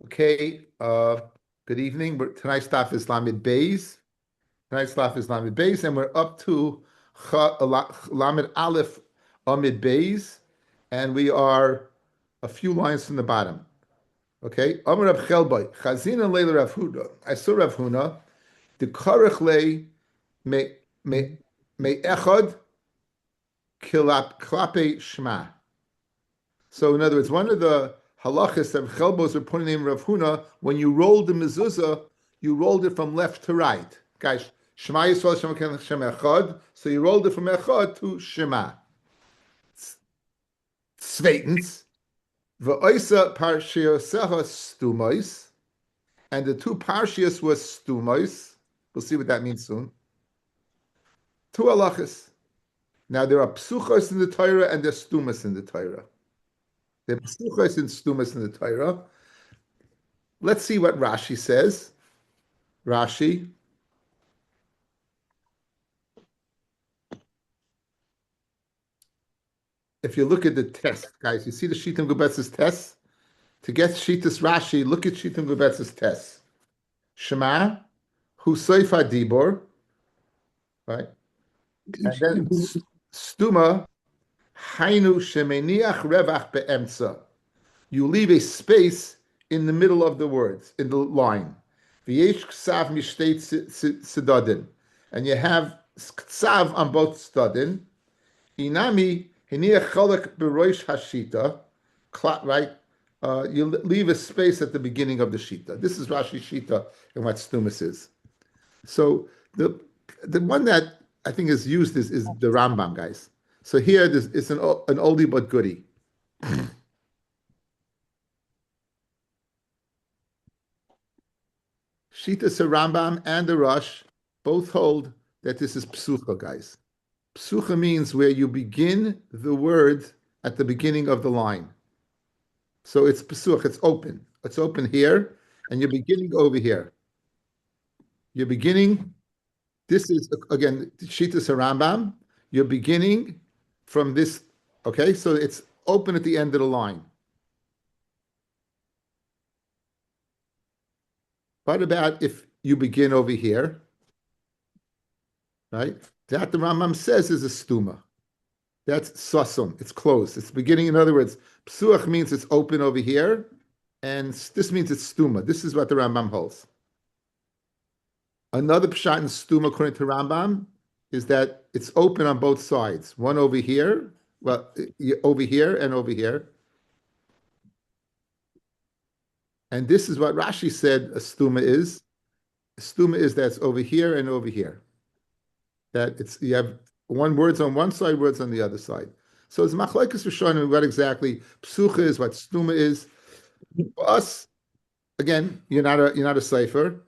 Okay, good evening. Tonight's Daf is Lamed Beis. Tonight's Daf is Lamed Beis, and we're up to Lamed Aleph Amid Beis, and we are a few lines from the bottom. Okay, Amar Rav Chelboi, Chazina Leila Rav Huna. I saw Rav Huna, the Karech Le me Echad Klape Shma. So, in other words, one of the halachas that Chelbos are putting in Rav Huna, when you rolled the mezuzah, you rolled it from left to right. Guys, Shema Yisrael Shema Echad. So you rolled it from Echad to Shema. Sveitens. V'oisa parshiyosecha stumos. And the two parshias was stumos. We'll see what that means soon. Two halachas. Now there are psuchos in the Torah and there's stumas in the Torah. There are psuchos and stumas in the Torah. Let's see what Rashi says. Rashi. If you look at the test, guys, you see the Shitam Gubetz's test? To get Shitas Rashi, look at Shitam Gubetz's test. Shema, Husayfa Dibor, right? And then Stuma, Hainu Shemeniach Revach Be'emtza. You leave a space in the middle of the words, in the line. V'yesh ksav mishteit sedadin. And you have ksav on both stadin. Inami hiniach chalak beroish hashita. Right? You leave a space at the beginning of the shita. This is Rashi shita and what stumus is. So the one that I think is used is the Rambam, guys. So here it's an oldie but goodie. Shitas Rambam and the Rush both hold that this is psucha, guys. Psucha means where you begin the word at the beginning of the line. So it's psuch, it's open. It's open here, and you're beginning over here. You're beginning, this is, again, Shitas Rambam. You're beginning from this, okay? So it's open at the end of the line. What about if you begin over here, right? That the Rambam says is a stuma. That's sasum. It's closed. It's beginning. In other words, psuach means it's open over here, and this means it's stuma. This is what the Rambam holds. Another pshat in stuma, according to Rambam, is that it's open on both sides. One over here, well, over here and over here. And this is what Rashi said a stuma is. A stuma is that's over here and over here. That it's you have one words on one side, words on the other side. So it's machlokes rishonim what exactly psucha is, what stuma is. For us, again, you're not a cipher,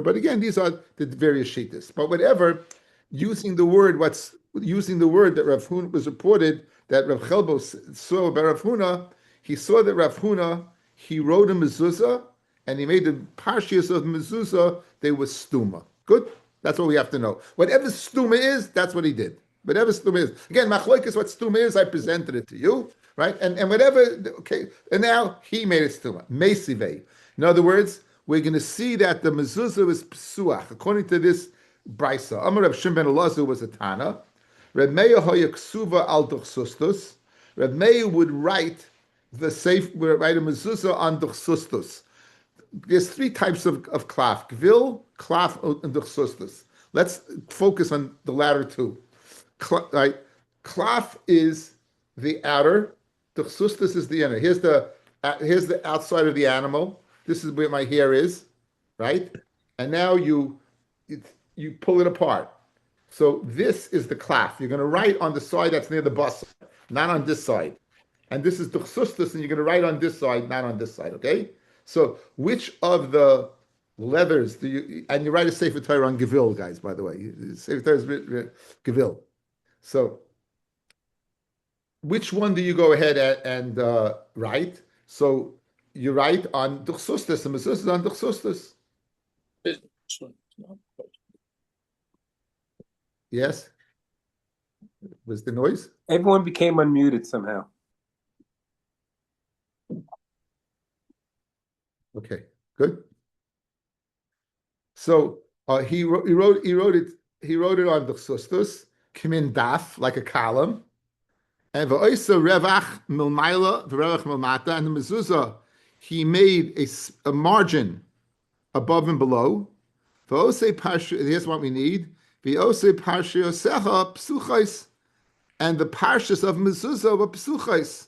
but again, these are the various shittas. But whatever, using the word that Rav Huna was reported that Rav Chelbo saw about Rav Huna, he saw that Rav Huna, he wrote a mezuzah, and he made the parshias of mezuzah, they were stuma. Good? That's what we have to know. Whatever stuma is, that's what he did. Whatever stuma is. Again, machlok is what stuma is, I presented it to you, right? And whatever, okay, and now he made it stuma. Mesivei. In other words, we're going to see that the mezuzah is psuach, according to this brisa. Amar Reb Shimon ben Elazar was a Tana. Reb Meir hoya ksuva al duchsustus. Reb Meir would write a mezuzah on duchsustus. There's three types of klaf: gvil, klaf, and duchsustus. Let's focus on the latter two. Right? Klaf is the outer, duchsustus is the inner. Here's the outside of the animal. This is where my hair is, right? And now you pull it apart. So this is the klaf. You're going to write on the side that's near the bus, not on this side. And this is duchsustus, and you're going to write on this side, not on this side, okay? So which of the leathers do you, and you write a Sefer Torah on Gevil, guys, by the way. Sefer Torah is Gevil. So which one do you go ahead and write? So you write on Duchsustus, and Mezuzah is on Duchsustus. Yes? Was the noise? Everyone became unmuted somehow. Okay, good. So he wrote it on the sustus, kimin daf, like a column, and v'oisa revach milmaila v'revach milmata, and the mezuzah he made a margin above and below. V'ose parsha, here's what we need. V'ose parsha yosecha psuchais, and the parshas of mezuzah were psuchais.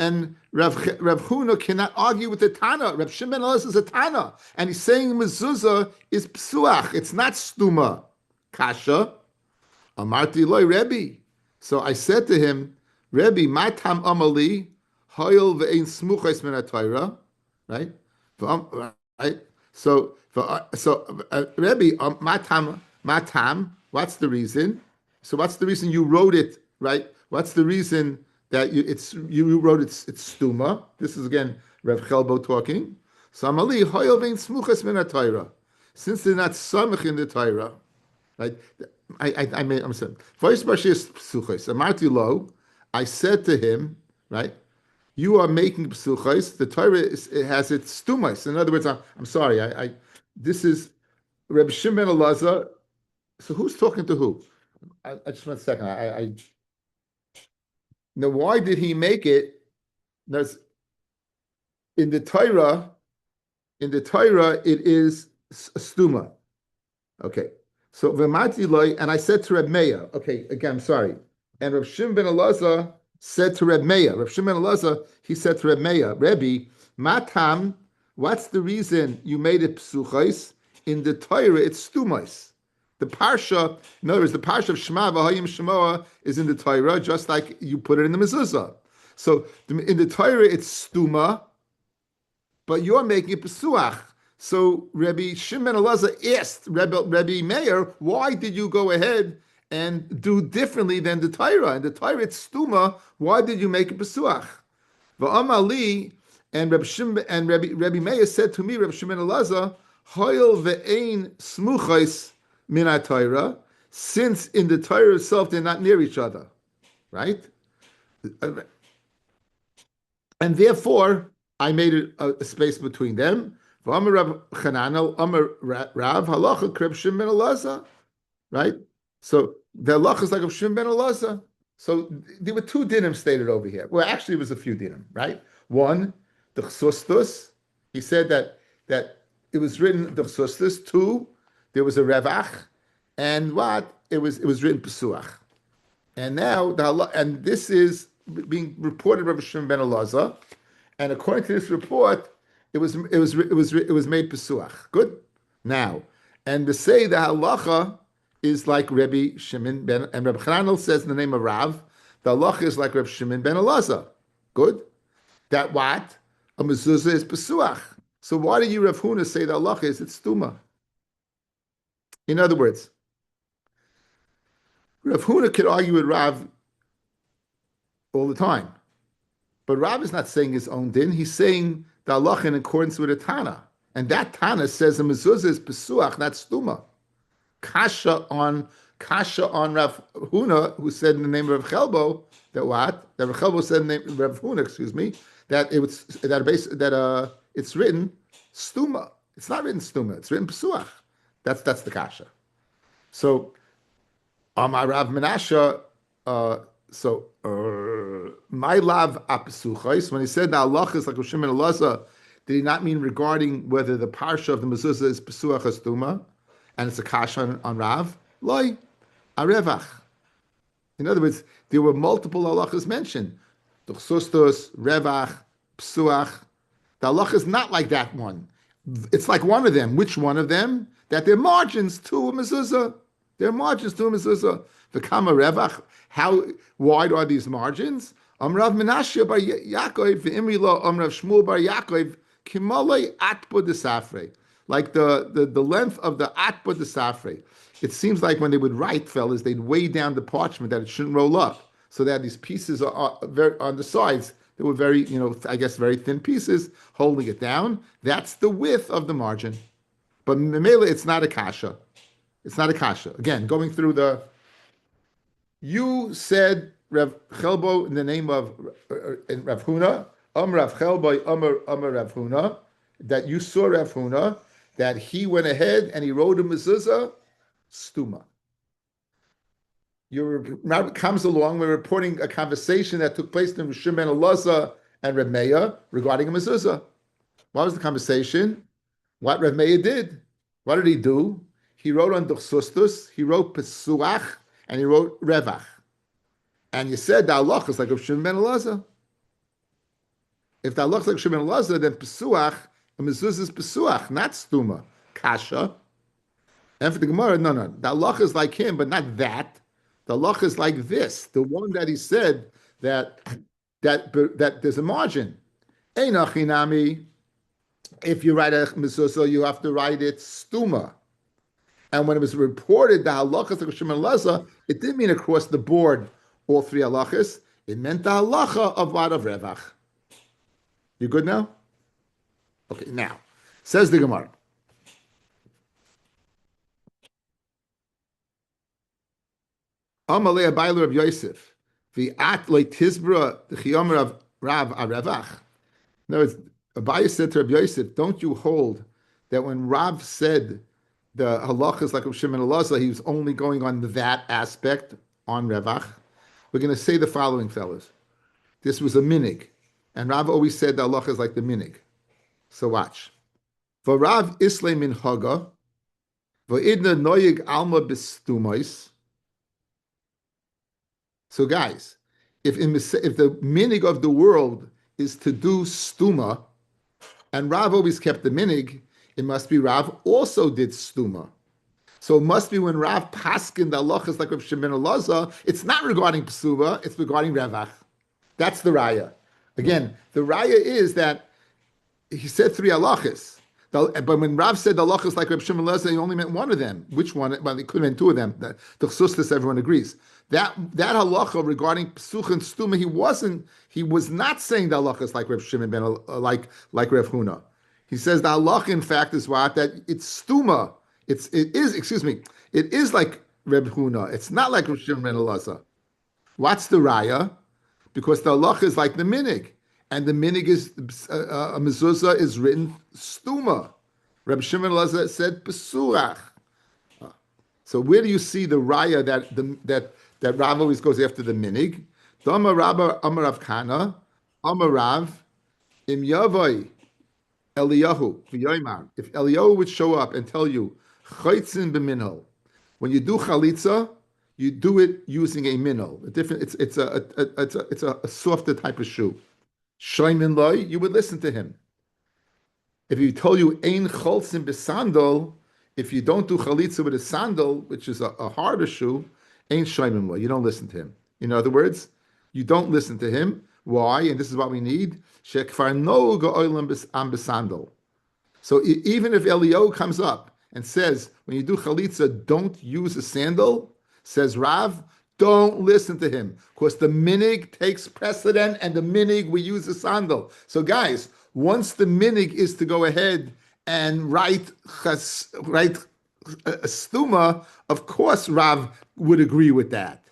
And Rav Huna cannot argue with the Tana. Rav Shimon Elazar is a Tana, and he's saying mezuzah is psuach. It's not stuma. Kasha. Amarti loy Rebbe. So I said to him, Rebbe, matam amali, hoyel ve'ein smuchais min ha-Torah, right? Right? So Rebbe, matam, what's the reason? So what's the reason you wrote it, right? What's the reason that you wrote it's stuma? This is again Rev Chelbo talking. So amali, hoyel ve'ein smuchais min ha-Torah. Since they're not samach in the Torah, right? I'm saying, voice Bashis Psuchos. Amarti Lo, I said to him, right? You are making Psuchos. The Torah it has its stumais. In other words, I'm sorry. This is Reb Shimon Elazar. So who's talking to who? I just one second. Now why did he make it? There's in the Torah. In the Torah, it is a stuma. Okay. So V'mati loy, and I said to Reb Meir, okay, again, I'm sorry. And Reb Shimon ben Elazar said to Reb Meir, Reb Shimon ben Elazar, he said to Reb Meir, Rebbe, matam, what's the reason you made it psuchais? In the Torah, it's stumais. The parsha, in other words, the parsha of Shema v'hayim Shemoah is in the Torah, just like you put it in the mezuzah. So in the Torah, it's stuma, but you're making it pesuach. So Rabbi Shimon Elazar asked Rabbi Meir, why did you go ahead and do differently than the Torah? And the Torah, it's stuma. Why did you make it pesuach? V'amali, and Rabbi Meir said to me, Rabbi Shimon Elazar, hoyel ve'ein smuchais min ha-Torah, since in the Torah itself they're not near each other, right? And therefore, I made a space between them. V'amar Rav Chananel, Amar Rav, halacha kreb Shimon ben Elazar, right? So the halacha is like of Shimon ben Elazar. So there were two dinim stated over here. Well, actually, it was a few dinim, right? One, the chsustus. He said that it was written the chsustus. Two, there was a revach, and what it was written pesuach. And now and this is being reported by Shimon ben Elazar, and according to this report, it was made pesuach. Good. Now, and to say the halacha is like Rabbi Shimon ben, and Rabbi Chananel says in the name of Rav, the halacha is like Rabbi Shimon ben Elazar. Good. That what a mezuzah is pesuach. So why do you Rav Huna say the halacha is it's stuma? In other words, Rav Huna could argue with Rav all the time. But Rav is not saying his own din. He's saying the halacha in accordance with a Tana. And that Tana says the mezuzah is pesuach, not stuma. Kasha on Rav Huna, who said in the name of Rav Chelbo, that what? That Rav Chelbo said in the name of Rav Huna, excuse me, that it's written stuma. It's not written stuma, it's written pesuach. That's the kasha. So Amar Rav Menachos, my lav apsuchais, when he said the halacha is like Rav Shimon Elazar, did he not mean regarding whether the parsha of the mezuzah is pesuach or stuma, and it's a kasha on Rav? Loi, arevach. In other words, there were multiple halachas mentioned. Duchsustus, revach, psuach. The halacha is not like that one. It's like one of them. Which one of them? That they're margins to a mezuzah. They're margins to a mezuzah. The kama revach. How wide are these margins? Rav Menachos bar Yaakov v'imri lo Rav Shmuel bar Yaakov kimalei atba desafrei. Like the length of the atba desafrei. It seems like when they would write, fellas, they'd weigh down the parchment that it shouldn't roll up, so that these pieces are very on the sides. They were very, I guess, very thin pieces holding it down. That's the width of the margin. But memela, it's not a kasha. It's not a kasha. Again, going through you said Rav Chelbo in the name of Rav Huna, Rav Chelbo, Rav Huna, that you saw Rav Huna, that he went ahead and he wrote a mezuzah, stuma. Your Rabbi comes along, we're reporting a conversation that took place in Rishon ben Elazar and Reb Meir regarding a mezuzah. What was the conversation? What Reb Meir did. What did he do? He wrote on Duchsustus, he wrote Pesuach, and he wrote Revach. And you said the halach is like Rishon ben Elazar. If the halach is like Rishon ben Elazar, then Pesuach, a mezuzah is Pesuach, not Stuma. Kasha. And for the Gemara, no. The halach is like him, but not that. The halach is like this. The one that he said that there's a margin. Einachinami. If you write a mezuzah, you have to write it stuma. And when it was reported the halachas of Rishon Elazar, it didn't mean across the board all three halachas. It meant the halacha of what of Revach. You good now? Okay, now says the Gemara. Amalei Abayla Rav Yosef, v'at loy tizbra the chiyomer of Rav Arevach. In other words, Abayla said to Rav Yosef, don't you hold that when Rav said the halachas like Rav Shimon Elazar, he was only going on that aspect on Revach? We're going to say the following, fellas. This was a minig, and Rav always said the halachas like the minig. So watch. For Rav Islay min Haga, v'idna noyig alma bistumais. So guys, if the minig of the world is to do stuma, and Rav always kept the minig, it must be Rav also did stuma. So it must be when Rav paskin the halachas like Rav Shimon Elazar, it's not regarding psuva, it's regarding Revach. That's the raya. Again, the raya is that he said three halachas. But when Rav said the halachas like Rav Shimon Elazar, he only meant one of them. Which one? Well, it could have been two of them. The chsustus, everyone agrees. That halacha regarding psuch and stuma, he was not saying the halachas like Rav Shimon ben like Rav Huna. He says the halacha, in fact, is what? That it's stuma. It is like Rav Huna. It's not like Rav Shimon ben Elazar. What's the raya? Because the halacha is like the minig. And the minig is, a mezuzah is written stuma. Rabbi Shimon Elazar said pesurach. So where do you see the raya that Rav always goes after the minig? Dama Rabba Amarav Kana, Amarav Im Yavai Eliyahu v'yoymar. If Eliyahu would show up and tell you chaytzin b'minhal, when you do chalitza, you do it using a minhal. It's a softer type of shoe. Shaimin loy, you would listen to him. If he told you ein cholzim b'sandal, if you don't do chalitza with a sandal, which is a harder shoe, ein shaimin loy, you don't listen to him. In other words, you don't listen to him. Why? And this is what we need. Shekfar no go'olam am b'sandal. So even if Eliyahu comes up and says, when you do chalitza, don't use a sandal, says Rav, don't listen to him, because the minig takes precedent, and the minig we use a sandal. So guys, once the minig is to go ahead and write a stuma, of course Rav would agree with that.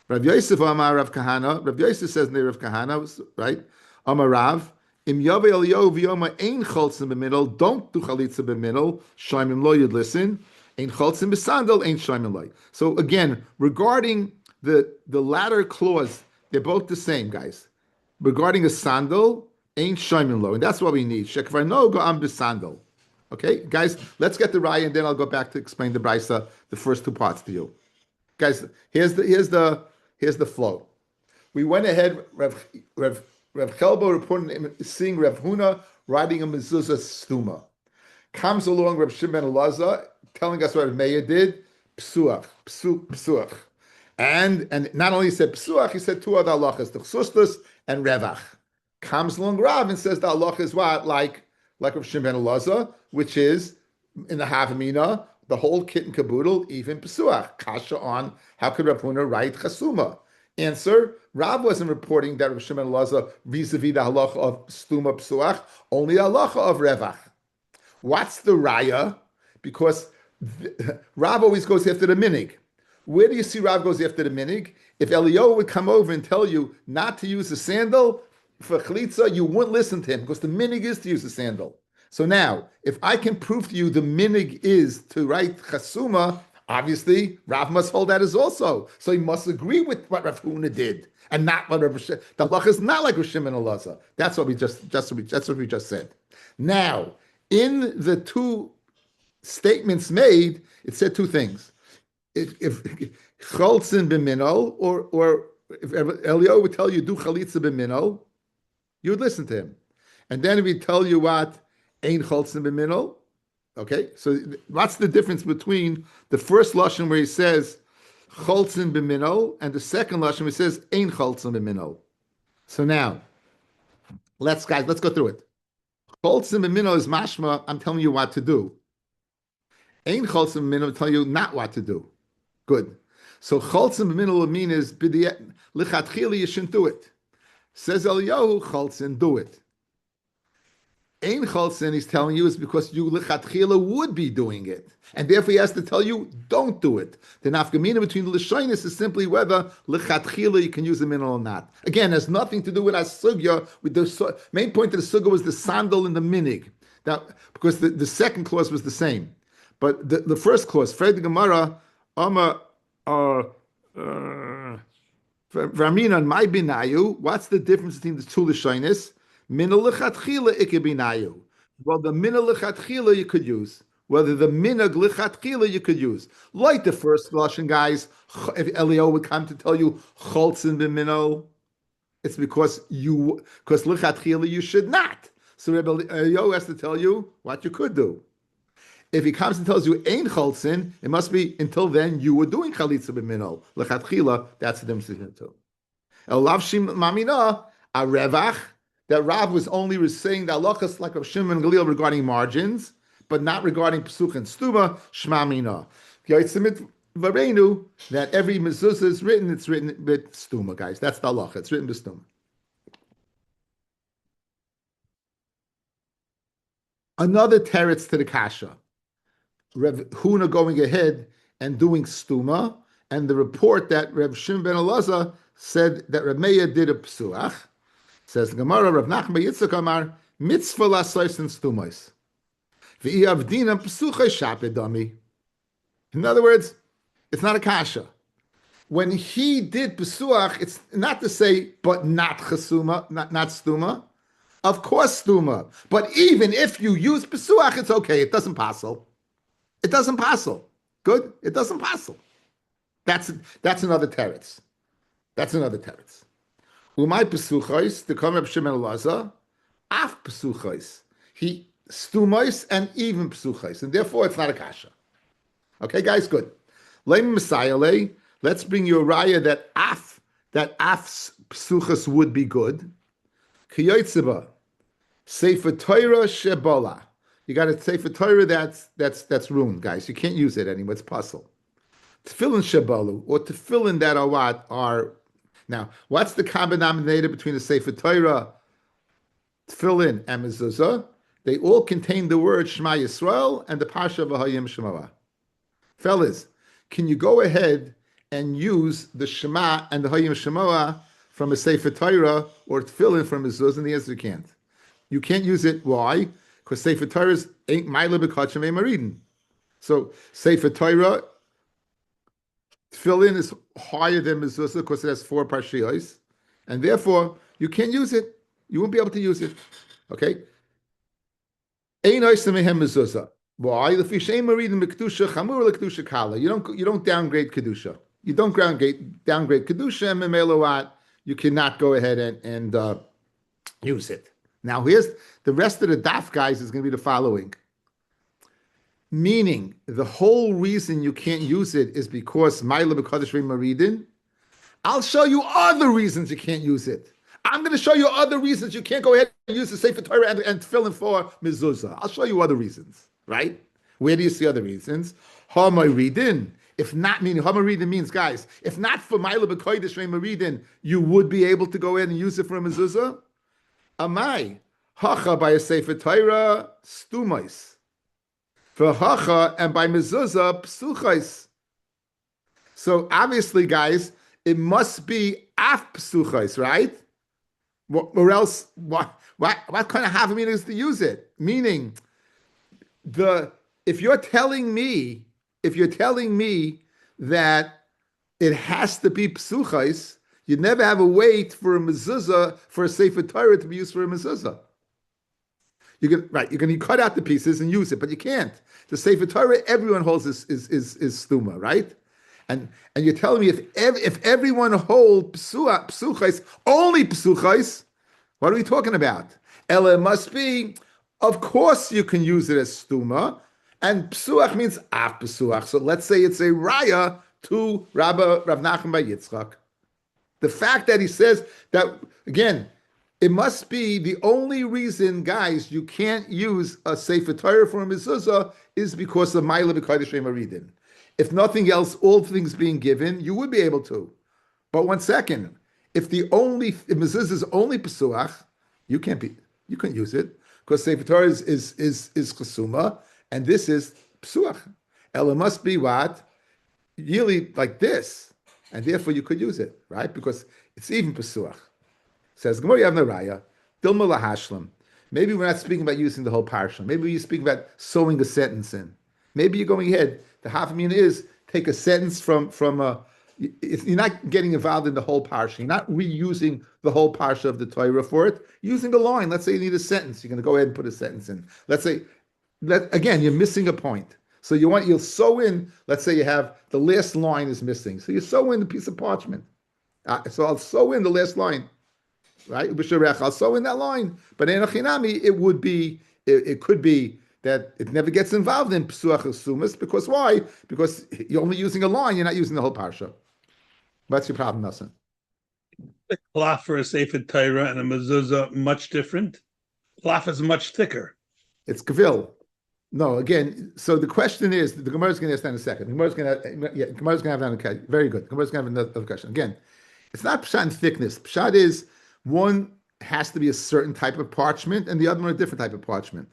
Rav Yosef Amar Rav Kahana. Rav Yosef says near Rav Kahana, right? Amar Rav. Im Yave Eliyahu v'yoma ein cholzim b'middle. Don't do chalitza b'middle. Shaimim lo, you'd listen. Ein cholzim b'sandal. Ein shaimim lo. So again, regarding the latter clause, they're both the same, guys. Regarding a sandal, ein shaimim lo, and that's what we need. Shekvar no go am b'sandal. Okay, guys, let's get the raya, and then I'll go back to explain the brisa, the first two parts to you. Guys, here's the flow. We went ahead. Rav Chelbo reporting seeing Rav Huna riding a mezuzah stuma. Comes along Rav Shimon Elazar telling us what Rav Meir did. Psuach. And not only said psuach, he said two other halachas, the chsustus and revach. Comes along Rav and says the halacha is what? Like Rav Shimon Elazar, which is in the Havamina, the whole kit and caboodle, even psuach. Kasha on, how could Rav Huna write chasuma? Answer, Rav wasn't reporting that Rav Shimon Elazar vis-a-vis the halacha of stuma psuach, only the halacha of revach. What's the raya? Because Rav always goes after the minig. Where do you see Rav goes after the minig? If Eliyahu would come over and tell you not to use a sandal for chalitza, you wouldn't listen to him, because the minig is to use a sandal. So now, if I can prove to you the minig is to write chasuma, obviously Rav must hold that as also. So he must agree with what Rav Huna did, and not what Rav Shimon. The halacha is not like Rav Shimon and Elazar. That's what we just said. Now, in the two statements made, it said two things. If cholzin b'minol, or if Elio would tell you do chalitza b'minol, you would listen to him. And then if he tell you what ain't cholzin b'minol, okay. So what's the difference between the first lashon where he says cholzin b'minol and the second lashon where he says ain't cholzin b'minol? So now, let's go through it. Cholzin b'minol is mashma. I'm telling you what to do. Ain't cholzin b'minol tell you not what to do. Good. So cholzin b'minol would mean is lichatchila you shouldn't do it. Says Eliyahu, cholzin, do it. Ein cholzin, he's telling you, is because you lichatchila would be doing it, and therefore he has to tell you, don't do it. The nafkamina between the l'shoinus is simply whether lichatchila you can use the mineral or not. Again, has nothing to do with asugya. With the main point of the sugya was the sandal and the minig. Now, because the second clause was the same, but the first clause, Fred the Gemara, V'amina my binayu. What's the difference between the two l'shoinus? Mina lichatchila ikebinayu. Well, the mina lichatchila you could use. Whether the minag lichatchila you could use. Like the first lashon, guys. If Elio would come to tell you cholzin b'minol, it's because lichatchila you should not. So Rabbi Elio has to tell you what you could do. If he comes and tells you ain't cholzin, it must be until then you were doing chalitza b'minol. Lechatchila, that's the difference between the two. El lavshim mamina a revach, that Rav was only saying the halachas like Rav Shimon and Galil regarding margins, but not regarding pesuch and stuma. Shma mina. Yotzimit varenu that every mezuzah is written. It's written with stuma, guys. That's the halacha. It's written with stuma. Another teretz to the kasha. Rev Huna going ahead and doing stuma, and the report that Rev Shimon ben Elazar said that Rav Meir did a psuach. Says the Gemara, Rav Nachman ben Yitzchak Amar mitzvah lasois and stumos. V'iyavdina psuchay shapedami. In other words, it's not a kasha. When he did psuach, it's not to say but not chasuma, not stuma. Of course stuma, but even if you use psuach, it's okay. It doesn't passel. It doesn't passel. Good? It doesn't passel. That's another teretz. That's another teretz. Umay pesuchos, the Reb Shimon Elazar, af pesuchos. He stumos and even pesuchos, and therefore it's not a kasha. Okay, guys, good. Leim Messiah, let's bring you a raya that af pesuchos would be good. Kiyotzeba, Sefer Torah shebola. You got to Sefer Torah that's ruined, guys. You can't use it anymore. It's puzzle. Tefillin shebolu, or tefillin that are what are. Now, what's the common denominator between the Sefer Torah, tefillin, and mezuzah? They all contain the word Shema Yisrael and the Pasha V'Hayim Shemawa. Fellas, can you go ahead and use the Shema and the Hayim Shemawa from a Sefer Torah or tefillin from mezuzah? And the answer you can't. You can't use it. Why? Because Sefer Torah ain't Ma'ila B'Kachim Maridin. So Sefer Torah, tefillin is higher than mezuzah because it has 4 parshiyos, and therefore you can't use it. You won't be able to use it. Okay. Ein oisem mehem mezuzah. Why? The fishem maridin b'kedusha chamur lekedusha kala. You don't downgrade kedusha. You don't downgrade kedusha and memelowat. You cannot go ahead and use it. Now here's the rest of the daf, guys, is going to be the following. Meaning, the whole reason you can't use it is because Ma'ila B'Kodesh Maridin. I'll show you other reasons you can't use it. I'm going to show you other reasons you can't go ahead and use the Sefer Torah and fill in for mezuzah. I'll show you other reasons, right? Where do you see other reasons? Ha'maridin. If not, meaning Ha'maridin means, guys, if not for Ma'ila B'Kodesh Maridin, you would be able to go ahead and use it for a mezuzah. Amai. Hacha by a Sefer Torah, stumais. For hacha and by mezuzah psuchais. So obviously, guys, it must be af psuchais, right? Or else, What kind of havamina is to use it? Meaning the if you're telling me if you're telling me that it has to be psuchais, you never have a wait for a mezuzah for a sefer Torah to be used for a mezuzah. You can cut out the pieces and use it, but you can't. The sefer Torah everyone holds is stuma, right? And you're telling me if everyone holds psuchais only psuchais, what are we talking about? Ella must be, of course you can use it as stuma, and psuach means af psuach. So let's say it's a raya to Rav Nachman bar Yitzchak. The fact that he says that, again, it must be the only reason, guys, you can't use a Sefer Torah for a mezuzah is because of Ma'ila B'Kodesh Maridin. If nothing else, all things being given, you would be able to. But one second, if mezuzah is only Pesuach, you couldn't use it because Sefer Torah is Chesuma, and this is Pesuach. Ella must be what? Really like this, and therefore you could use it, right? Because it's even Pesuach. Says Gemara, you have no raya. Dilma lahashlam. Maybe we're not speaking about using the whole parsha. Maybe you're speaking about sewing a sentence in. Maybe you're going ahead. The hafamina is take a sentence from a. You're not getting involved in the whole parsha. You're not reusing the whole parsha of the Torah for it. Using a line. Let's say you need a sentence. You're going to go ahead and put a sentence in. Let's say again you're missing a point. So you'll sew in. Let's say you have the last line is missing. So you sew in the piece of parchment. So I'll sew in the last line. Right? So in that line, but in Achinami, it could be that it never gets involved in Psuach Sumas, because why? Because you're only using a line, you're not using the whole parsha. What's your problem, Nelson? The cloth for a Sefer Torah and a mezuzah much different. Cloth is much thicker. It's Gavil. No, again, so the question is, the Gemara is going to ask that in a second. The Gemara is going to have that. Okay, very good. The Gemara is going to have another question. Again, it's not pshat in thickness. Pshat is one has to be a certain type of parchment and the other one a different type of parchment.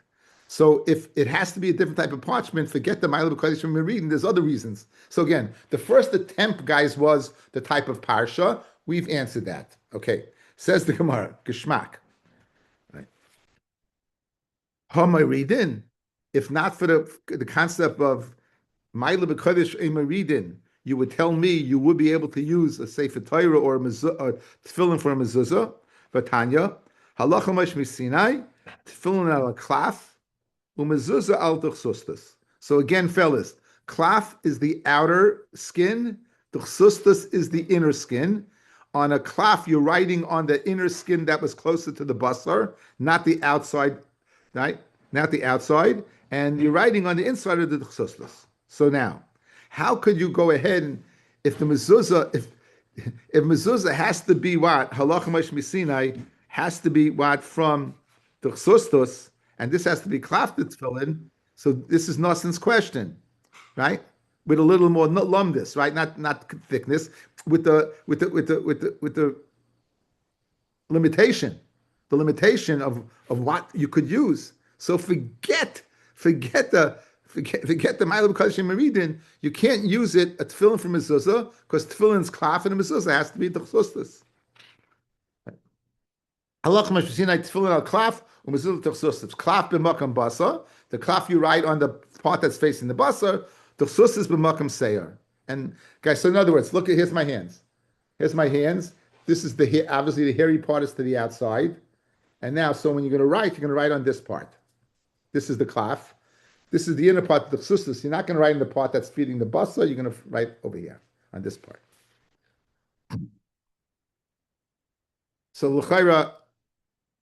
So if it has to be a different type of parchment, forget the Ma'ila B'Kodesh from reading. There's other reasons. So again, the first attempt, guys, was the type of parsha. We've answered that. Okay. Says the Gemara, Geschmack. Right. Hamaridin. If not for the concept of Ma'ila B'Kodesh Emaridin, you would tell me you would be able to use a Sefer Torah or tefillin for a mezuzah. Vatanya, halacha mash misinai, tefillin al klaf, umezuzah al tuchsustas. So again, fellas, klaf is the outer skin, tuchsustas is the inner skin. On a klaf, you're writing on the inner skin that was closer to the basar, not the outside, right? Not the outside, and you're writing on the inside of the tuchsustas. So now, how could you go ahead and if the mezuzah, if mezuzah has to be what halacha mash misinai has to be what from the chsustos, and this has to be klaftet tefillin. So this is Noson's question, right? With a little more lumdis, right? Not thickness, with the limitation, of what you could use. So forget the Ma'ila B'Kodesh Maridin. You can't use it a tefillin from mezuzah because tefillin's klaf and a mezuzah has to be the chsustas. Halach mashmasinai tefillin al klaf umezuzah chsustas. Klaf b'makam basar. The klaf you write on the part that's facing the basar. The chsustas b'makam seir. And guys, so in other words, here's my hands. Here's my hands. This is obviously the hairy part is to the outside. And now, so when you're going to write on this part. This is the klaf. This is the inner part of the chsustas. You're not going to write in the part that's feeding the basa. You're going to write over here on this part. So l'chayra,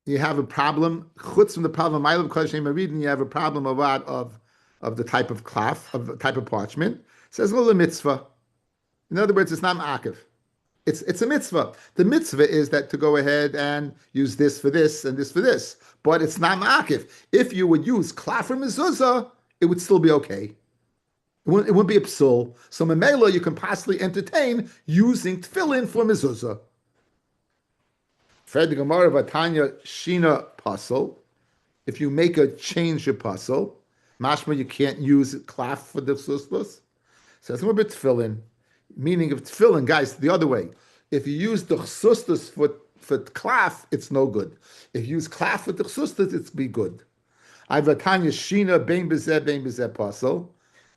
you have a problem. Chutz from the problem of Ma'ila B'Kodesh Maridin, you have a problem of the type of klaf, of the type of parchment. It says a mitzvah. In other words, it's not ma'akiv. It's a mitzvah. The mitzvah is that to go ahead and use this for this and this for this. But it's not ma'akiv. If you would use klaf or mezuzah, it would still be okay. It wouldn't be a psul. So memela, you can possibly entertain using tefillin for mezuzah. Fred the Gemara Vatanya Shina puzzle. If you make a change of puzzle, mashma you can't use klaf for the sustos. Says a bit tefillin. Meaning of tefillin, guys, the other way. If you use the chsustas for klaf, it's no good. If you use klaf for tchsustas, it's be good. I have a Tanya Shina bein bezeh pasel.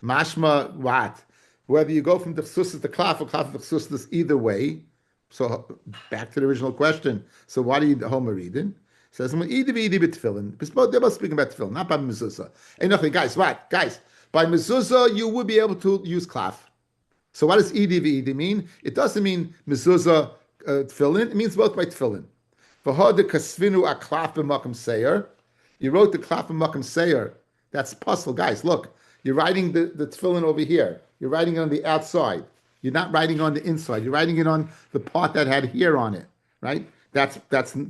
Mashma what? Whether you go from tchsustas to klaf or klaf to tchsustas, either way. So back to the original question. So why do you Homer reading? Says tefillin. They're both speaking about tefillin, not by mezuzah. Hey, nothing, guys. What, guys? By mezuzah, you would be able to use klaf. So what does idi v'idi mean? It doesn't mean mezuzah tefillin. It means both by tefillin. V'ha de kasvinu aklaf b'makam seir. You wrote the klaf b'makam seir. That's puzzle, guys. Look, you're writing the tefillin over here. You're writing it on the outside. You're not writing on the inside. You're writing it on the part that had hair on it, right? That's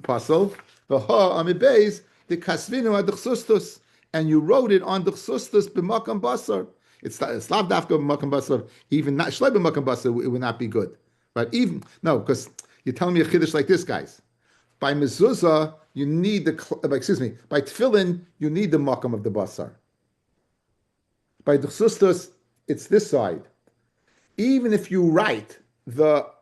puzzle. V'ha amibeis de kasvinu adchsustus, and you wrote it on the chsustus b'makam basar. It's lav dafka b'makam basar. Even not shlei b'makam basar, it would not be good. But even no, because you're telling me a chiddush like this, guys. By mezuzah, you need by tefillin, you need the makam of the basar. By the chsustus, it's this side. Even if you write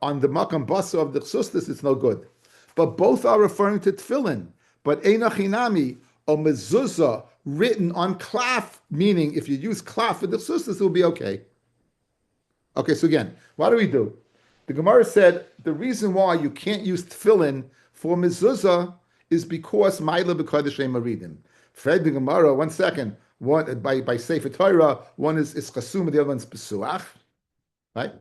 on the makam basar of the chsustus, it's no good. But both are referring to tefillin. But einachinami or mezuzah written on klaf, meaning if you use klaf for the chsustus, it will be okay. Okay, so again, what do? The Gemara said the reason why you can't use tefillin for mezuzah is because Maila b'kodesh maridim. Fred the Gemara, 1 second. One by Sefer Torah, one is chasum, the other one's pesuach. Right?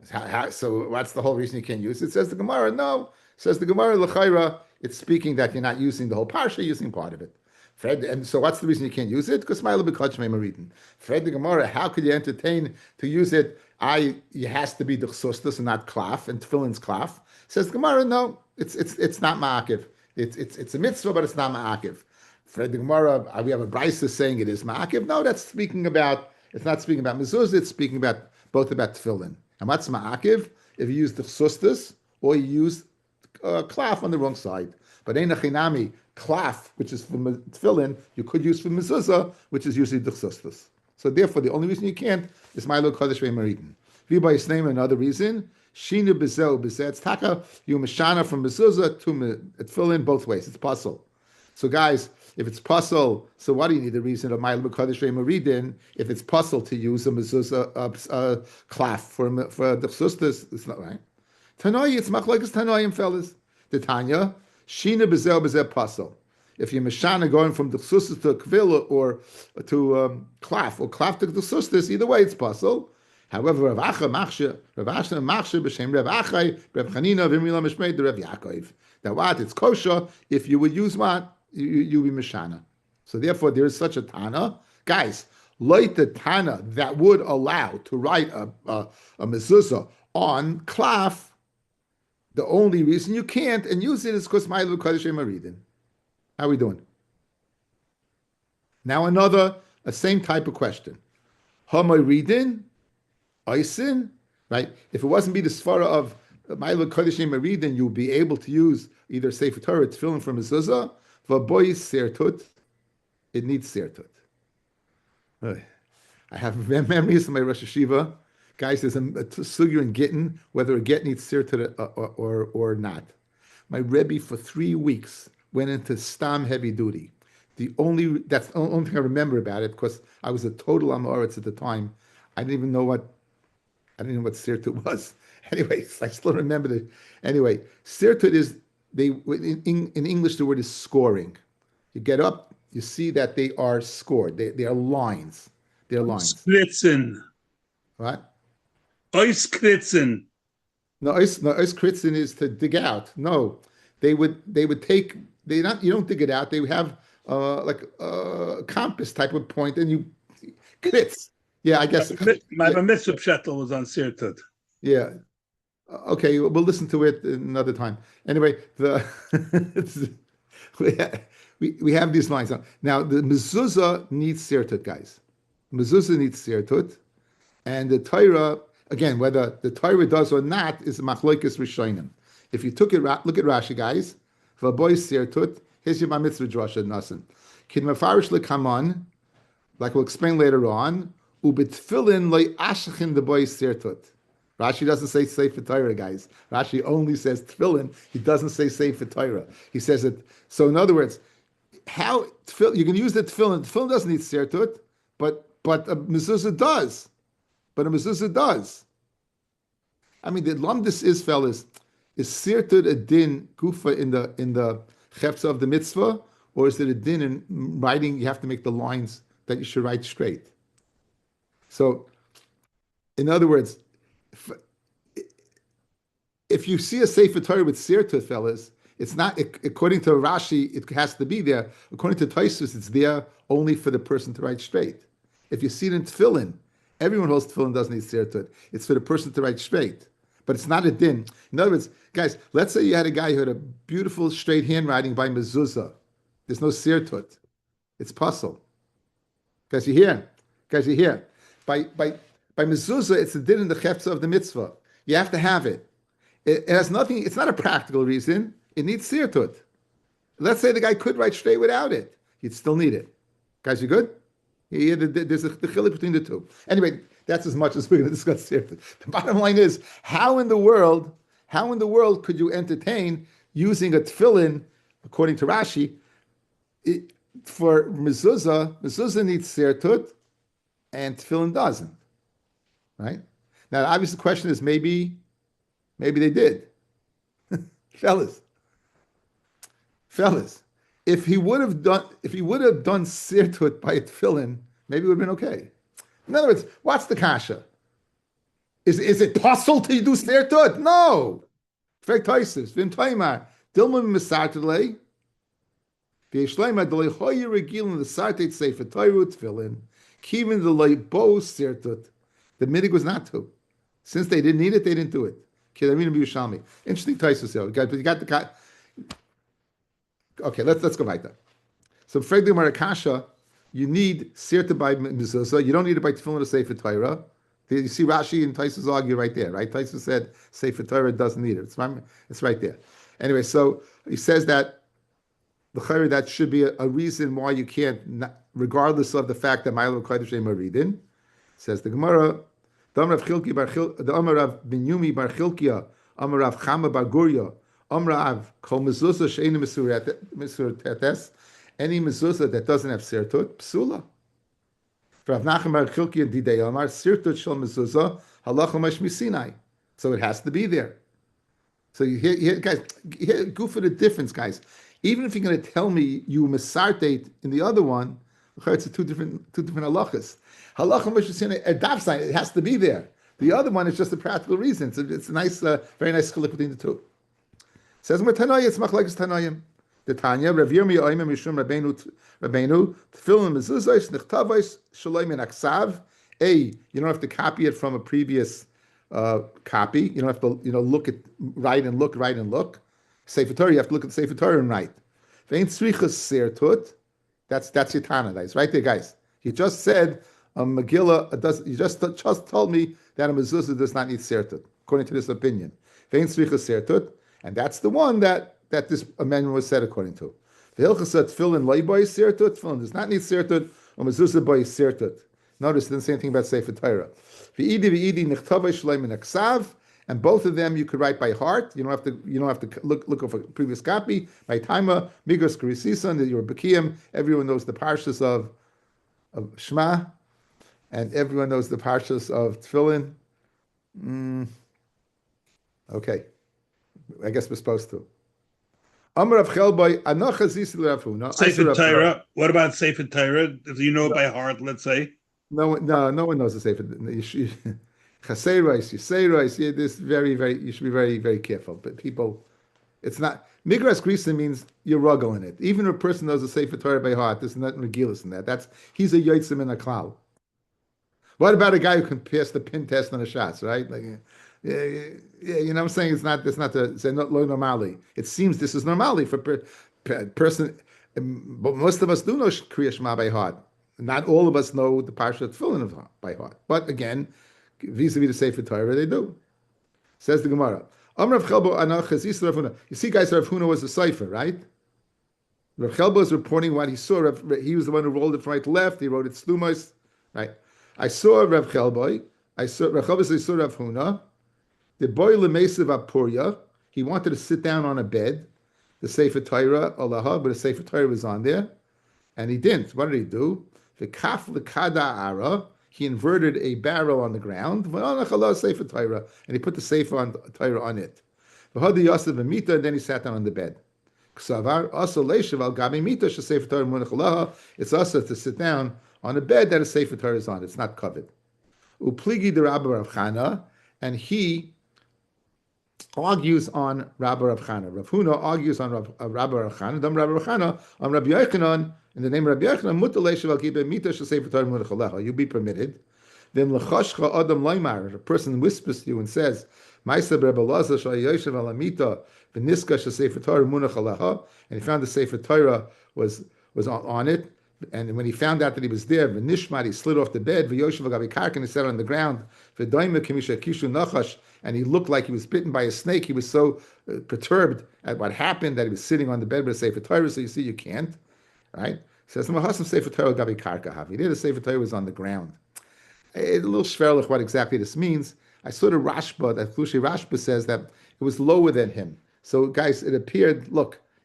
So what's the whole reason you can't use it? Says the Gemara, no. Says the Gemara l'chayra, it's speaking that you're not using the whole parsha, you're using part of it. Fred, and so what's the reason you can't use it? Because Maila b'kodesh maridim. Fred the Gemara, how could you entertain to use it? It has to be the chsustus and not klaf, and tefillin's klaf. Says the Gemara, no, it's not ma'akiv. It's a mitzvah, but it's not ma'akiv. Fred the Gemara, we have a brisa saying it is ma'akiv. No, it's not speaking about mezuzah, it's speaking about both about tefillin. And what's ma'akiv? If you use the chsustus or you use klaf on the wrong side. But einachinami, klaf, which is for tefillin, you could use for mezuzah, which is usually the chsustus. So therefore, the only reason you can't is Milo Kodesh Ve'Maridin. Viba is name another reason. Shinu Bezel Bezetz Taka. You mashana from mezuzah to tefillin both ways. It's puzzle. So guys, if it's puzzle, so what do you need the reason of Milo Kodesh Ve'Maridin? If it's puzzle to use a mezuzah klaf for the chsustus, it's not right. Tanoi, it's machlokes Tanoim, fellas. The Tanya Shinu Bezel Bezet puzzle. If you're mashana going from the chsustus to kvil or to klaf or klaf to the chsustus, either way it's possible. However, Rav Acha machshe, Rav Ashna machshe b'shem Rav Achai, Rav Chanina v'mila mishmei the Rav Yaakov. Now what? It's kosher if you would use what you be mashana. So therefore, there is such a tana, guys. Like the tana that would allow to write a mezuzah on klaf. The only reason you can't and use it is because ma'alu kodesh maridin. How are we doing? Now a same type of question. Hamay reading, Isin, right? If it wasn't be the svara of Ma'ila Kodesh Maridin, you'll be able to use either Sefer Torah, tefillin from mezuzah, v'boy sertut. It needs sertut. I have memories of my Rosh Hashiva. Guys, there's a sugya in Gittin, whether a get needs sertut or not. My Rebbe for 3 weeks went into stam heavy duty. That's the only thing I remember about it because I was a total amoritz at the time. I didn't even know what sirtut was. Anyway, I still remember it. Anyway, sirtut is in English the word is scoring. You get up, you see that they are scored. They are lines. They're lines. Spritzen. What? Auskritzen. No, auskritzen is to dig out. No, they would take. You don't dig it out. They have like a compass type of point, and you kritz. Yeah, I guess. My mitzvah pshetel was on Sirtut. Yeah. Okay, we'll listen to it another time. Anyway, we have these lines. Now, the mezuzah needs sirtut, guys. Mezuzah needs sirtut, and the Torah, again, whether the Torah does or not, is machlokes rishonim. If you look at Rashi, guys, v'boy sirtut, here's your mitzvah drasha nasan. Kin mefarish lekaman, like we'll explain later on. Ubitfilin loy ashachin the boy sirtut. Rashi doesn't say Sefer Torah, guys. Rashi only says tefillin. He doesn't say Sefer Torah. He says it. So in other words, how you can use the tefillin. Tefillin doesn't need sirtut, but a mezuzah does. But a mezuzah does. I mean, the lamdis is, fellas, is sirtut a din gufa in the chefza of the mitzvah, or is it a din in writing? You have to make the lines that you should write straight. So, in other words, if you see a Sefer Torah with sirtut, fellas, it's not, according to Rashi, it has to be there. According to Tosfos, it's there only for the person to write straight. If you see it in tefillin, everyone holds tefillin doesn't need sirtut. It's for the person to write straight. But it's not a din. In other words, guys, let's say you had a guy who had a beautiful straight handwriting by mezuzah. There's no sirtut. It's puzzle. Guys, you hear? Guys, you hear? By mezuzah, it's the din in the chefza of the mitzvah. You have to have it. It has nothing, it's not a practical reason. It needs sirtut. Let's say the guy could write straight without it. He'd still need it. Guys, you good? Yeah, there's the chiluk between the two. Anyway, that's as much as we're going to discuss here. The bottom line is, how in the world could you entertain using a tefillin, according to Rashi, for mezuzah? Mezuzah needs sirtut, and tefillin doesn't. Right? Now, the obvious question is maybe they did. Fellas, if he would have done sirtut by a tefillin, maybe it would have been okay. In other words, what's the kasha? Is it possible to do sirtut? No. Fek Tosfos, v'im taimar, dilma misartelei, v'yeshleima delei hoyi regilin the sartet sefer Torah tefillin, kivin delei bo sirtut. The midig was not to. Since they didn't need it, they didn't do it. Interesting Tosfos here. But you got the. Okay, let's go right there. So Fregdi Marakasha, you need sirta by mezuzah. You don't need it by tefillin or sefer Torah. You see Rashi and Tosfos argue right there, right? Tosfos said sefer Torah doesn't need it. It's right there. Anyway, so he says that that should be a reason why you can't, regardless of the fact that Ma'alav Kodesh Maridin. Says the Gemara, the Amar of Ben Yumi bar Chilkia, Amar of Chama bar Gurya, Amar of Kol Mezuzah she'einu mesuretes, any mezuzah that doesn't have sirtut, psula. For Rav Nachman bar Chilkia didei Amar sirtut shel mezuzah halacha mashmi Sinai. So it has to be there. So you hear guys, go for the difference, guys. Even if you're going to tell me you misartate in the other one, it's two different halachas. Halacha mashmi Sinai, a daf sign, it has to be there. The other one is just a practical reason. It's a nice, very nice chiluk between the two. Says Tanaya, it's machlekes Tanayim. The Tanya, Rav Yomi Oimim Mishum Rabbeinu, Tefillin Mezuzos Nichtavos Shalom in Aksav. You don't have to copy it from a previous copy. You don't have to, write and look. Sefer Torah, you have to look at the Sefer Torah and write. Vein tzrichas sirtut. That's your Tana, guys. Right there, guys. He just said Megillah does. You just told me that a mezuzah does not need sirtut, according to this opinion. Vein tzrichas sirtut. And that's the one that this amendment was said according to. The Hilchah said tefillin loy boy sirtut. Tefillin does not need sirtut. Or mezuzah boy sirtut. Notice it didn't say anything about Sefer Torah. V'idi nichtavay shleim in aksav. And both of them you could write by heart. You don't have to look over a previous copy. By Taima, Migros Karisisan, that you're Bekiyim. Everyone knows the parshas of Shema, and everyone knows the parshas of Tefillin. Okay. I guess we're supposed to. Amar of Chelboy, Anocha Zisi Rav Huna. Sefer Torah. What about Sefer Torah? If you know it by heart, let's say. No one knows the Sefer. Chaseiros, Yiseiros. Yeah, this very, very. You should be very, very careful. But people, it's not. Migras Grisa means you're ruggling it. Even if a person knows the Sefer Torah by heart, there's nothing regilus in that. He's a yotzim in a klal. What about a guy who can pass the pin test on a shots, right? Like, yeah, you know what I'm saying? It's not low normally. It seems this is normally for person, but most of us do know Kriya Shema by heart. Not all of us know the Parsha Tefillin by heart. But again, vis-a-vis the Sefer Torah, they do. Says the Gemara. You see, guys, Rav Huna was a cipher, right? Rav Chelbo is reporting what he saw. He was the one who rolled it from right to left. He wrote it slumos, right? I saw Rav Chelbo. I saw Rav Huna. The boy lemesiv apuria. He wanted to sit down on a bed. The Sefer Torah, Allah, but the Sefer Torah was on there, and he didn't. What did he do? The kaf lekada ara. He inverted a barrel on the ground. Sefer Torah, and he put the Sefer on Torah on it. V'hadi Yosef Mita, and then he sat down on the bed. Ksavar also leishav al gabi mita shesefer Torah munach. It's also to sit down on a bed that a Sefer Torah is on. It's not covered. Upligi the Rabbi Rav Chana, and he argues on Rabbi Rav Chana. Rav Huna argues on Rabbi Rav Chana. Dam Rabbi Rav Chana on Rabbi Yochanan. In the name of Rabbi Yochanan, mutar leishav al kibbeh mita shesefer Torah munach. You be permitted. Then lechashcha adam loymar. A person whispers to you and says, "Ma'aseh Rebbe Lazar shal yoshev al amita v'niska shesefer Torah munach." And he found the Sefer Torah was on it. And when he found out that he was there, v'nishmat, he slid off the bed, v'yoshev al karka, and he sat on the ground, v'doime kimisha kishu nachash, and he looked like he was bitten by a snake. He was so perturbed at what happened that he was sitting on the bed with a Sefer Torah. So you see, you can't, right? He says, "Mahasam Sefer Torah gabi karka havi." There, the Sefer Torah was on the ground. It's a little shverlich what exactly this means. I saw the Rashba, that Klushi Rashba says that it was lower than him. So, guys, it appeared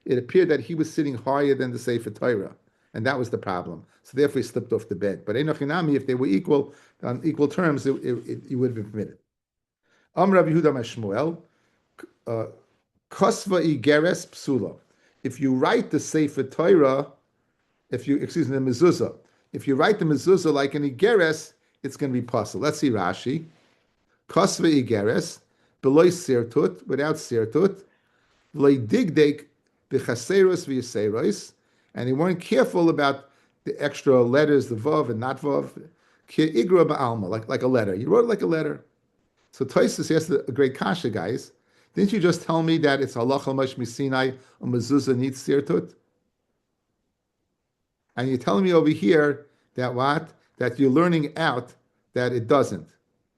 that he was sitting higher than the Sefer Torah, and that was the problem. So therefore he slipped off the bed. But Einochinami, if they were equal, on equal terms, it would have been permitted. Rav Yehuda Mashmuel, Kosva Igeres Psula. If you write the Sefer Torah, the mezuzah, if you write the mezuzah like an Igeres, it's going to be possible. Let's see Rashi. Kosva Igeres, beloy sirtut, without sirtut, v'lei digdek b'chaseros v'yaseros, and they weren't careful about the extra letters, the vav and not vav. Ki igra ba'alma, like a letter. You wrote it like a letter. So Tosfos asked a great kasha, guys. Didn't you just tell me that it's halacha mash misinai a mezuzah needs sirtut? And you're telling me over here that what? That you're learning out that it doesn't.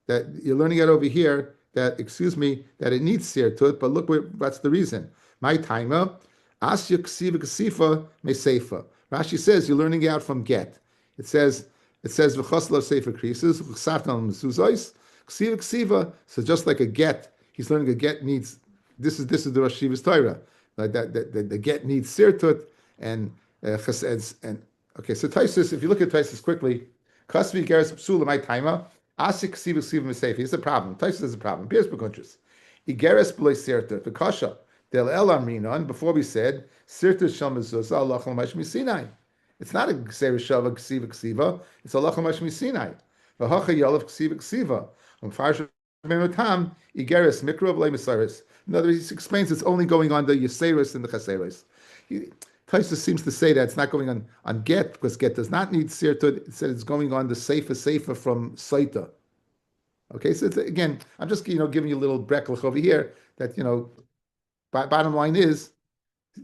That you're learning out over here that, that it needs sirtut, but look what's the reason. My timer, asya ksiva ksifa meseifa. Rashi says you're learning out from get. It says v'chosla sefer krisis v'chsaftan mezuzos ksiva ksiva. So just like a get, he's learning a get needs. This is the Rosh Hashiva's Torah. Like that the get needs sirtut and chesed and okay. So Tosfos, if you look at Tosfos quickly, kasvi geres psula my timer. Asik ksiva ksiva meseifa. It's a problem. Tosfos is a problem. Piers b'kuntrus. Igeres b'loy sirtut v'kasha. Del el amrinon. Before we said sirtut shel mezuzah Allah l'mash misinai. It's not a gseir shava ksiva ksiva. It's Allah l'mash misinai. V'hacha yalav ksiva ksiva. Umfarsh b'notam igeres mikra v'lei mesaris. In other words, he explains it's only going on the yaseris and the chaseris. Tosfos seems to say that it's not going on get, because get does not need sirtut. It said it's going on the sefer from saita. Okay, so again, I'm just giving you a little brecklach over here that bottom line is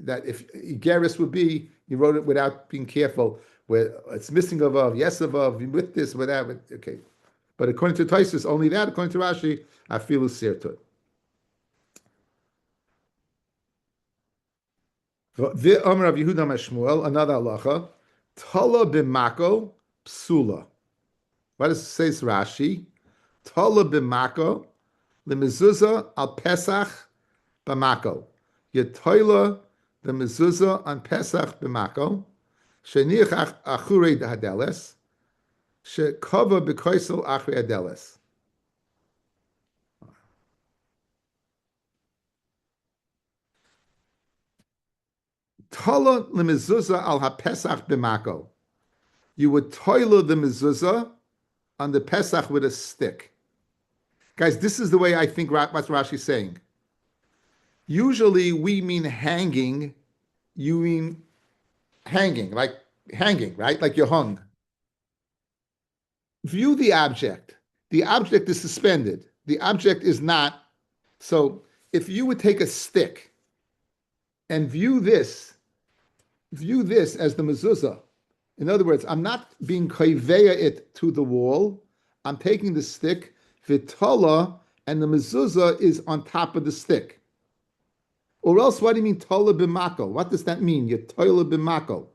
that if Igeris would be, you wrote it without being careful, where it's missing a vav, yes a vav, with this, without, okay. But according to Tosfos, only that. According to Rashi, afilu sirtut. The Amar of Yehuda Mashmuel, another halacha, Tala b'mako psula. What does it say, Rashi? Tala b'mako lemezuzah al Pesach b'mako. Yetoila the mezuzah on Pesach b'mako. Sheniach achure hadeles. Shekava b'koisel achure hadeles. Tola the mezuzah al haPesach b'mako. You would toila the mezuzah on the Pesach with a stick. Guys, this is the way I think what Rashi's saying. Usually we mean hanging. You mean hanging, like hanging, right? Like you're hung. View the object. The object is suspended. The object is not. So if you would take a stick and view this as the mezuzah. In other words, I'm not being koiveya it to the wall. I'm taking the stick, v'tola, and the mezuzah is on top of the stick. Or else, what do you mean tola b'mako? What does that mean? You're tola b'mako.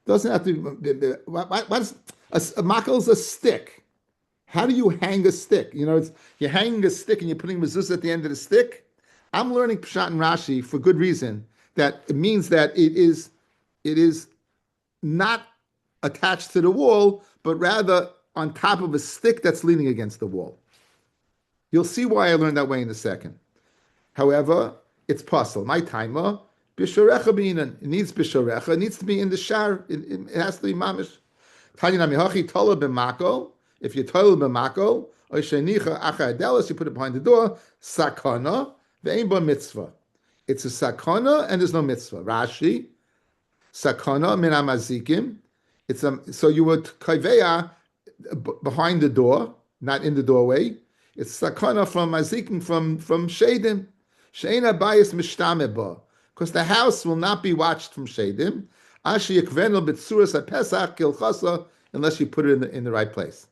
Doesn't have to be. What's a mako is a stick How do you hang a stick? You're hanging a stick and you're putting mezuzah at the end of the stick. I'm learning Pshat and Rashi for good reason. That it means that it is not attached to the wall, but rather on top of a stick that's leaning against the wall. You'll see why I learned that way in a second. However, it's possible. My timer, bisharecha binan. It needs bisharecha. It needs to be in the shar. It has to be mamish. Tanya namihachi tola b'mako. If you're tola b'mako, or shenicha acha adelis, you put it behind the door. Sakana ve'ein ba mitzvah. It's a sakana and there's no mitzvah. Rashi, sakana min amazikim. So you would kaveya behind the door, not in the doorway. It's sakana from mazikim from shadim. Sheina bayis mishtameba, because the house will not be watched from shadim. Ashi yekvenel b'tzuras pesach kilchasa, unless you put it in the right place.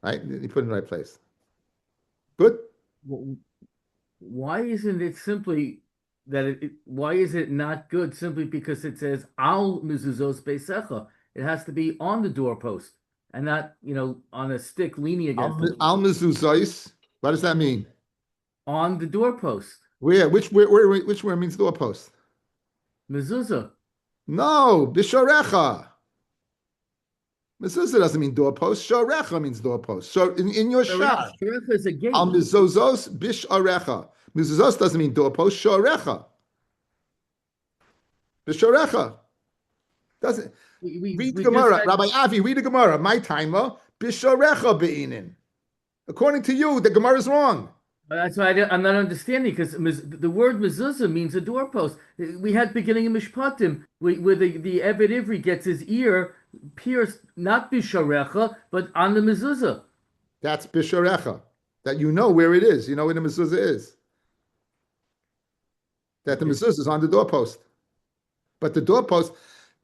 Right? You put it in the right place. Good? Why isn't it simply that why is it not good simply because it says al mezuzos beisecha? It has to be on the doorpost and not, on a stick leaning against it. Al mezuzos. What does that mean? On the doorpost. Where? Which word means doorpost? Mezuzah. No, bisharecha. Mezuzah doesn't mean doorpost. Shorecha means doorpost. So in your shah. Shorecha is a gate. Al mezuzos bisharecha. Mezuzos doesn't mean doorpost. Shorecha. Bisharecha. Doesn't. Read the Gemara. Rabbi Avi, read the Gemara. My timer. Bisharecha be'inin. According to you, the Gemara is wrong. That's why I'm not understanding, because the word mezuzah means a doorpost. We had beginning of Mishpatim, where the Eved Ivri gets his ear pierced, not bisharecha, but on the mezuzah. That's bisharecha. That you know where it is. You know where the mezuzah is. That the mezuzah is on the doorpost. But the doorpost,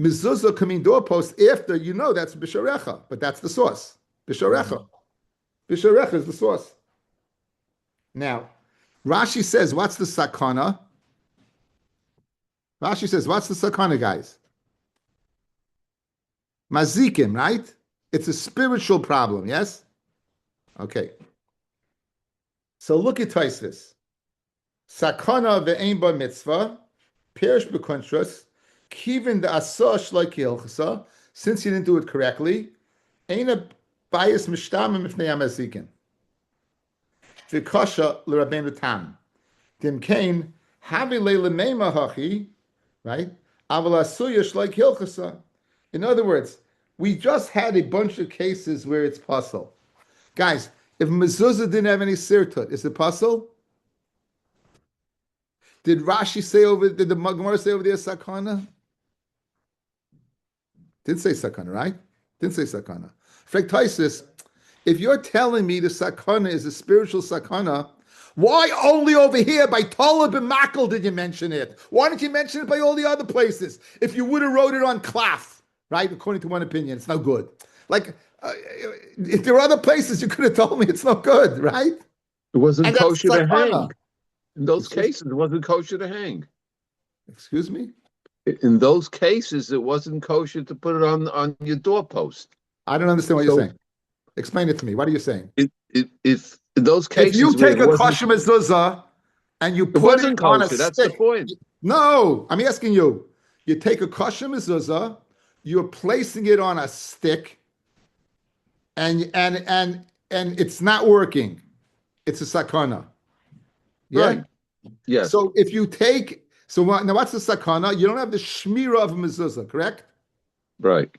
mezuzah can mean doorpost after you know that's bisharecha. But that's the source. Bisharecha. Bisharecha is the source. Now, Rashi says, what's the sakana? Rashi says, what's the sakana, guys? Mazikim, right? It's a spiritual problem, yes? Okay. So look at Taisus. Sakana ve'ein ba mitzvah, perish b'kontras, kivin the asosh like hilchasa, since you didn't do it correctly, ain't a bias mishtamim ifnei amazikim. V'kasha l'rabbeinu tam. Dim kain havi le'lemeima hachi, right? Aval asuyash like hilchasa. In other words, we just had a bunch of cases where it's puzzle. Guys, if mezuzah didn't have any sirtut, is it puzzle? Did Rashi say did the Gemara say over there sakana? Didn't say sakana, right? Didn't say sakana. Frektoisis, if you're telling me the sakana is a spiritual sakana, why only over here by Talib and Makel did you mention it? Why didn't you mention it by all the other places? If you would have wrote it on Klaf, right? According to one opinion, it's no good. Like, if there are other places, you could have told me it's no good, right? It wasn't kosher to hang. In those Excuse cases, it wasn't kosher to hang. Excuse me? In those cases, it wasn't kosher to put it on your doorpost. I don't understand what you're saying. Explain it to me. What are you saying? If in those cases, if you take a kosher mezuzah and you put it on a stick, that's the point. No, I'm asking you. You take a kosher mezuzah, you're placing it on a stick, and it's not working. It's a sakana. Yeah. Right. Yes. So if you take now what's the sakana? You don't have the shmira of a mezuzah, correct? Right.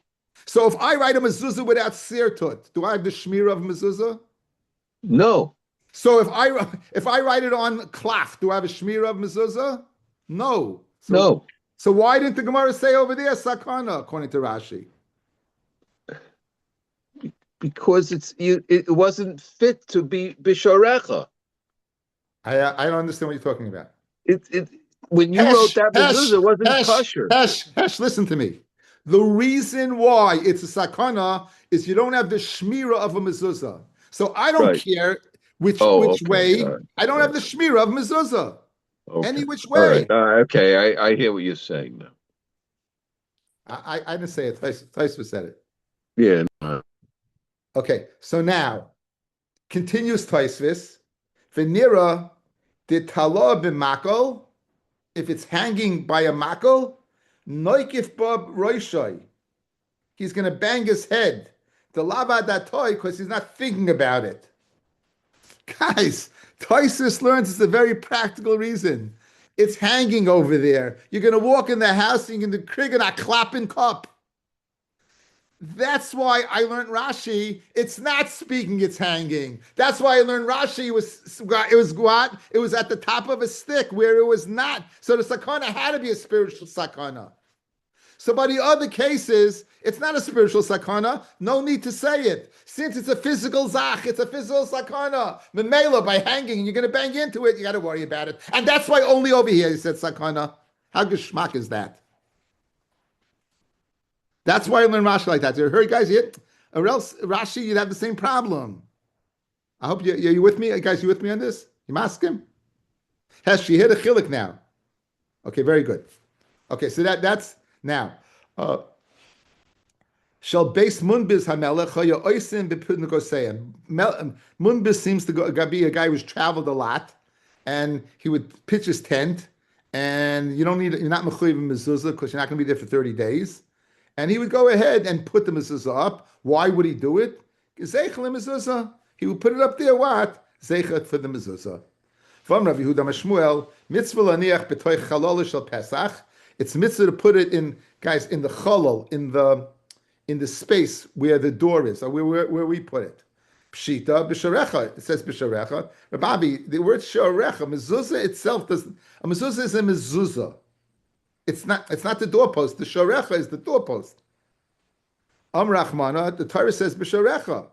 So if I write a mezuzah without sirtut, do I have the shmira of mezuzah? No. So if I write it on klaf, do I have a shmira of mezuzah? No. No. So why didn't the Gemara say over there sakana according to Rashi? Because it wasn't fit to be bisharecha. I don't understand what you're talking about. When you wrote that mezuzah, it wasn't kosher. Hesh, listen to me. The reason why it's a sakana is you don't have the shmira of a mezuzah. So I don't care which way. Right. I don't have the shmira of mezuzah. Okay. Any which way. Okay, I hear what you're saying now. I didn't say it. Taisva said it. Yeah. No. Okay, so now Continues Taisvis. Venira did tala b'makol. If it's hanging by a makol, noikif bob roishoy. He's going to bang his head. The lava that toy because he's not thinking about it. Guys, Taisus learns it's a very practical reason. It's hanging over there. You're going to walk in the house and you're going to krieg and a clapping cup. That's why I learned Rashi. It's not speaking, it's hanging. That's why I learned Rashi. It was what? It was at the top of a stick where it was not. So the sakana had to be a spiritual sakana. So by the other cases, it's not a spiritual sakana. No need to say it. Since it's a physical zach, it's a physical sakana. Memela, by hanging, and you're going to bang into it, you got to worry about it. And that's why only over here he said sakana. How geschmack is that? That's why I learned Rashi like that. You heard, guys, yet? Or else Rashi, you'd have the same problem. I hope you with me? Guys, you with me on this? You masking? Has she hit a chilik now? Okay, very good. Okay, so that's now. Shall base munbiz hamelech hoya oisim b'pudnukoseyim. Munbiz seems to be a guy who's traveled a lot, and he would pitch his tent, and you're not mechuyev mezuzah because you're not going to be there for 30 days. And he would go ahead and put the mezuzah up. Why would he do it? Zeichel mezuzah. He would put it up there. What? Zeichet for the mezuzah. From Rabbi Yehuda Mashmuel, mitzvah laniach b'toich chalol shel Pesach. It's mitzvah to put it in, guys, in the chalol, in the space where the door is, or where we put it. Pshita b'sharecha. It says b'sharecha. Rabbi, the word sharecha, mezuzah itself doesn't. A mezuzah is a mezuzah. It's not the doorpost. The sharecha is the doorpost. Rachmana, the Torah says b'sharecha.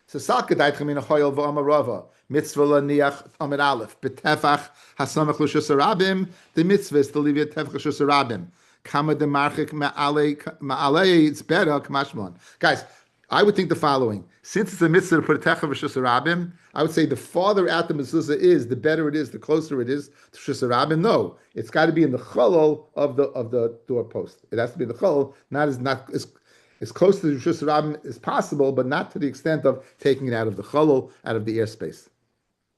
So salkadait chamina choyel v'amarava. Mitzvah laniach amid aleph. B'tefach hasamach l'shus harabim. The mitzvah is to leave it tefach l'shus harabim. Kama de marchik ma'alei. It's better kamashmon. Guys, I would think the following. Since it's a mitzvah to put a tefach l'shus harabim, I would say the farther out the mezuzah is, the better it is, the closer it is to shus harabim. No, it's got to be in the cholol of the doorpost. It has to be in the cholol, not as close to the shus harabim as possible, but not to the extent of taking it out of the cholol, out of the airspace.